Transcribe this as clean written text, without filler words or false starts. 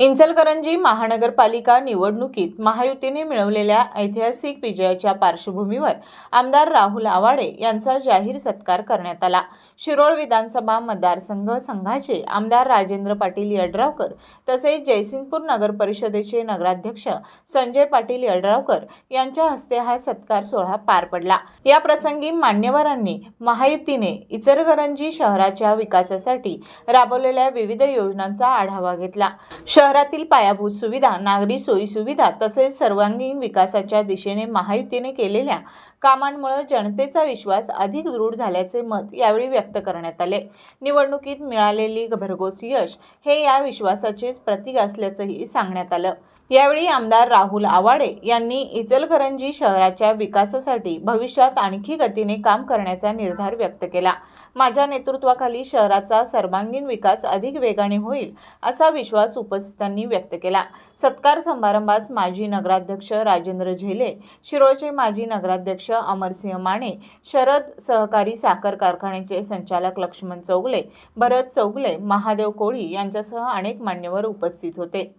इचलकरंजी महानगरपालिका निवडणुकीत महायुतीने मिळवलेल्या ऐतिहासिक विजयाच्या पार्श्वभूमीवर आमदार राहुल आवाडे यांचा जाहीर सत्कार करण्यात आला। शिरोळ विधानसभा मतदारसंघाचे आमदार राजेंद्र पाटील यड्रावकर तसेच जयसिंगपूर नगर परिषदेचे नगराध्यक्ष संजय पाटील यड्रावकर यांच्या हस्ते हा सत्कार सोहळा पार पडला। या प्रसंगी मान्यवरांनी महायुतीने इचलकरंजी शहराच्या विकासासाठी राबवलेल्या विविध योजनांचा आढावा घेतला। शहरातील पायाभूत सुविधा, नागरी सोयी सुविधा तसेच सर्वांगीण विकासाच्या दिशेने महायुतीने केलेल्या कामांमुळे जनतेचा विश्वास अधिक दृढ झाल्याचे मत यावेळी व्यक्त करण्यात आले। निवडणुकीत मिळालेली भरघोस यश हे या विश्वासाचेच प्रतीक असल्याचंही सांगण्यात आलं। यावेळी आमदार राहुल आवाडे यांनी इचलकरंजी शहराच्या विकासासाठी भविष्यात आणखी गतीने काम करण्याचा निर्धार व्यक्त केला। माझ्या नेतृत्वाखाली शहराचा सर्वांगीण विकास अधिक वेगाने होईल असा विश्वास उपस्थितांनी व्यक्त केला। सत्कार समारंभास माजी नगराध्यक्ष राजेंद्र झेले, शिरोळचे माजी नगराध्यक्ष अमरसिंह माने, शरद सहकारी साखर कारखान्याचे संचालक लक्ष्मण चौगले, भरत चौगले, महादेव कोळी यांच्यासह अनेक मान्यवर उपस्थित होते।